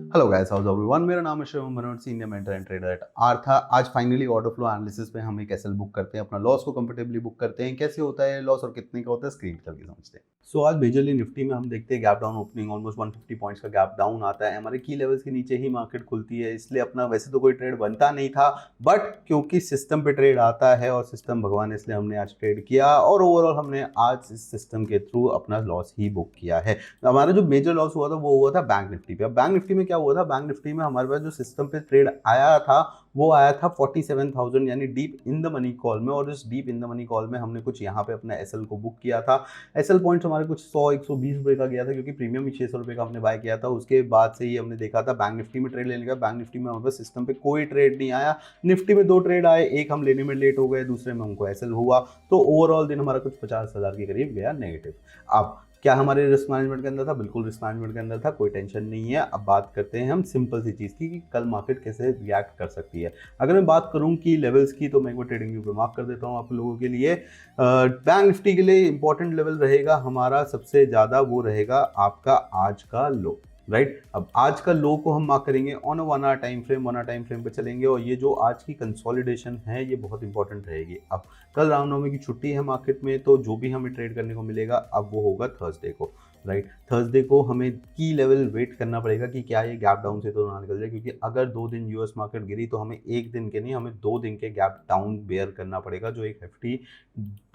Hello guys, how is everyone. मेरा नाम है Shivam Manohar, senior mentor and trader at Artha. आज फाइनली ऑर्डर फ्लो एनालिसिस पे हम एक एसएल बुक करते हैं, अपना लॉस को कंफर्टेबली बुक करते हैं। कैसे होता है लॉस और कितने का होता है, स्क्रीन करके समझते हैं। सो आज मेजरली निफ्टी में हम देखते हैं gap down opening, almost 150 points का गैप डाउन आता है। हमारे की लेवल्स के नीचे ही मार्केट खुलती है, इसलिए अपना वैसे तो कोई ट्रेड बनता नहीं था, बट क्योंकि सिस्टम पे ट्रेड आता है और सिस्टम भगवान, इसलिए हमने आज ट्रेड किया और ओवरऑल हमने आज इस सिस्टम के थ्रू अपना लॉस ही बुक किया है। हमारा जो मेजर लॉस हुआ था वो हुआ था बैंक निफ्टी पे। अब बैंक निफ्टी में क्या हुआ था, बैंक निफ्टी में हमारे पास जो सिस्टम पे ट्रेड आया था वो आया था 47,000 यानी deep in the money call में, और इस deep in the money call में हमने कुछ यहाँ पे अपना एसएल को बुक किया था। एसएल पॉइंट्स हमारे कुछ 100-120 रुपए का गया था, क्योंकि प्रीमियम ही 600 रुपए का हमने बाय किया था। उसके बाद से ही हमने देखा था बैंक निफ्टी में ट्रेड लेने का। बैंक निफ्टी में हमारे पास सिस्टम पे कोई ट्रेड नहीं आया। निफ्टी में 2 ट्रेड आए, एक हम लेने में लेट हो गए, दूसरे में हमको एसएल हुआ, तो ओवरऑल दिन हमारा कुछ 50,000 के करीब गया नेगेटिव। अब क्या हमारे रिस्क मैनेजमेंट के अंदर था? बिल्कुल रिस्क मैनेजमेंट के अंदर था, कोई टेंशन नहीं है। अब बात करते हैं हम सिंपल सी चीज़ की कि कल मार्केट कैसे रिएक्ट कर सकती है। अगर मैं बात करूं की लेवल्स की, तो मैं एक बार ट्रेडिंग व्यू पे मार्क कर देता हूं आप लोगों के लिए। बैंक निफ्टी के लिए इंपॉर्टेंट लेवल रहेगा हमारा सबसे ज़्यादा, वो रहेगा आपका आज का लो, राइट। अब आज का लो को हम मार्क करेंगे on a 1 hour time frame, 1 hour time frame पे चलेंगे, और ये जो आज की कंसोलिडेशन है ये बहुत इंपॉर्टेंट रहेगी। अब कल रामनवमी की छुट्टी है मार्केट में, तो जो भी हमें ट्रेड करने को मिलेगा अब वो होगा थर्सडे को, राइट। थर्सडे को हमें की लेवल वेट करना पड़ेगा कि क्या ये गैप डाउन से तो ना निकल जाए, क्योंकि अगर 2 दिन यूएस मार्केट गिरी तो हमें एक दिन के नहीं, हमें 2 दिन के गैप डाउन बेयर करना पड़ेगा, जो एक हेफ्टी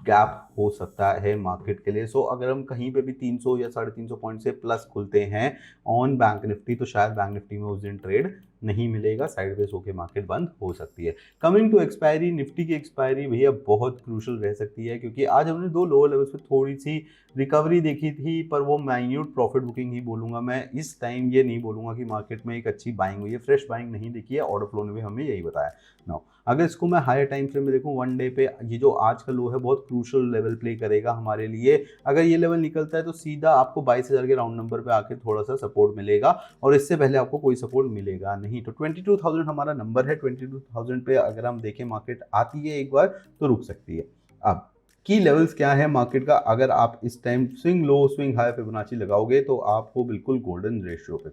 गैप हो सकता है मार्केट के लिए। सो अगर हम कहीं पे भी 300 या 350 पॉइंट से प्लस खुलते हैं ऑन बैंक निफ्टी, तो शायद बैंक निफ्टी में उस दिन ट्रेड नहीं मिलेगा, साइडवेज होकर मार्केट बंद हो सकती है। कमिंग टू एक्सपायरी, निफ्टी की एक्सपायरी भैया बहुत क्रूशल रह सकती है, क्योंकि आज हमने 2 लोअर लेवल्स पे थोड़ी सी रिकवरी देखी थी, पर वो माइन्यूट प्रॉफिट बुकिंग ही बोलूंगा मैं। इस टाइम ये नहीं बोलूंगा कि मार्केट में एक अच्छी बाइंग हुई है, फ्रेश बाइंग नहीं देखी है। ऑर्डर फ्लो ने भी हमें यही बताया। नाउ अगर इसको मैं हायर टाइम फ्रेम में देखूं, 1 डे पे, ये जो आज का लो है बहुत क्रूशल लेवल प्ले करेगा हमारे लिए। अगर ये लेवल निकलता है तो सीधा आपको 22,000 के राउंड नंबर पे आके थोड़ा सा सपोर्ट मिलेगा, और इससे पहले आपको कोई सपोर्ट मिलेगा नहीं। तो 22,000 हमारा नंबर है। 22,000 पे अगर हम देखें मार्केट आती है एक बार तो रुक सकती है। अब की लेवल्स क्या है मार्केट का, अगर आप इस time swing low swing high Fibonacci लगाओगे तो आपको बिल्कुल गोल्डन रेशियो पे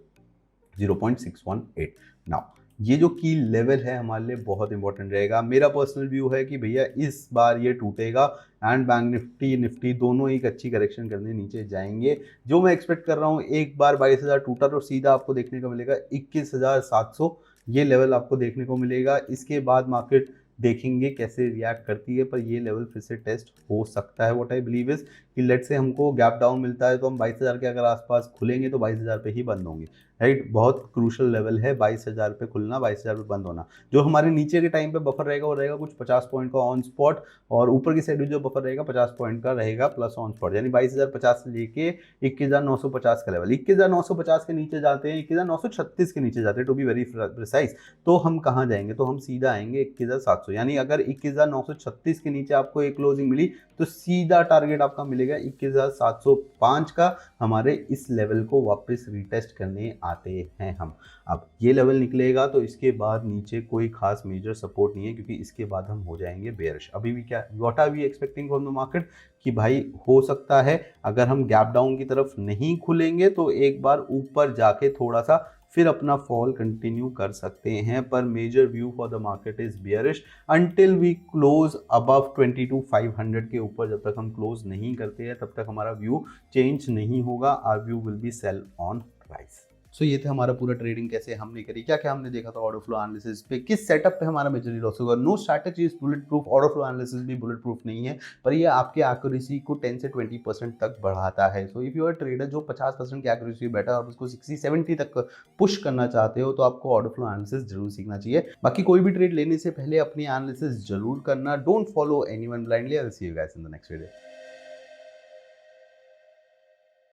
0.618। नाउ ये जो की लेवल है हमारे लिए बहुत इंपॉर्टेंट रहेगा। मेरा पर्सनल व्यू है कि भैया इस बार ये टूटेगा एंड बैंक निफ्टी दोनों एक अच्छी करेक्शन करने नीचे जाएंगे। जो मैं एक्सपेक्ट कर रहा हूँ, एक बार 22,000 टूटा तो सीधा आपको देखने को मिलेगा 21,700, ये लेवल आपको देखने को मिलेगा। इसके बाद मार्केट देखेंगे कैसे रिएक्ट करती है, पर ये लेवल फिर से टेस्ट हो सकता है। व्हाट आई बिलीव इज कि लेट से हमको गैप डाउन मिलता है तो हम 22,000 के अगर आसपास खुलेंगे तो 22,000 पे ही बंद होंगे, राइट। बहुत क्रूशल लेवल है 22,000 पे खुलना, 22,000 पे बंद होना। जो हमारे नीचे के टाइम पे बफर रहेगा वो रहेगा कुछ 50 पॉइंट का ऑन स्पॉट, और ऊपर की साइड जो बफर रहेगा 50 पॉइंट का रहेगा प्लस ऑन स्पॉट, यानी 22,050 से लेके 21,950 का लेवल। 21,950 के नीचे जाते हैं, 21,936 के नीचे जाते हैं टू बी वेरी प्रिसाइज, तो हम कहाँ जाएंगे? तो हम सीधा आएंगे 21,700। यानी अगर 21,936 के नीचे आपको एक क्लोजिंग मिली तो सीधा टारगेट आपका मिलेगा 21,705 का। हमारे इस लेवल को वापस रिटेस्ट करने आते हैं हम। अब ये लेवल निकलेगा तो इसके बाद नीचे कोई खास मेजर सपोर्ट नहीं है, क्योंकि इसके बाद हम हो जाएंगे बेयरिश। अभी भी क्या, what are we expecting from the market, कि भाई हो सकता है अगर हम गैप डाउन की तरफ नहीं खुलेंगे तो एक बार ऊपर जाके थोड़ा सा फिर अपना फॉल कंटिन्यू कर सकते हैं, पर major view for the market is bearish until we close above 22,500 के ऊपर। जब तक हम क्लोज नहीं करते हैं तब तक हमारा व्यू चेंज नहीं होगा। Our view will be sell on price. So ये था हमारा पूरा ट्रेडिंग कैसे हमने करी, क्या क्या हमने देखा था ऑर्डर फ्लो एनालिसिस पे, किस सेटअप पे हमारा मेजरली लॉस होगा। No strategy is bulletproof, order flow analysis भी बुलेट प्रूफ नहीं है, पर ये आपके एक्यूरेसी को 10 से 20% तक बढ़ाता है। So if you are trader जो 50% की एक्यूरेसी बैठा है और उसको 60-70 तक पुश करना चाहते हो, तो आपको ऑर्डर फ्लो एनालिसिस जरूर सीखना चाहिए। बाकी कोई भी ट्रेड लेने से पहले अपनी एनालिसिस जरूर करना। Don't follow anyone blindly. I will see you guys in the next video.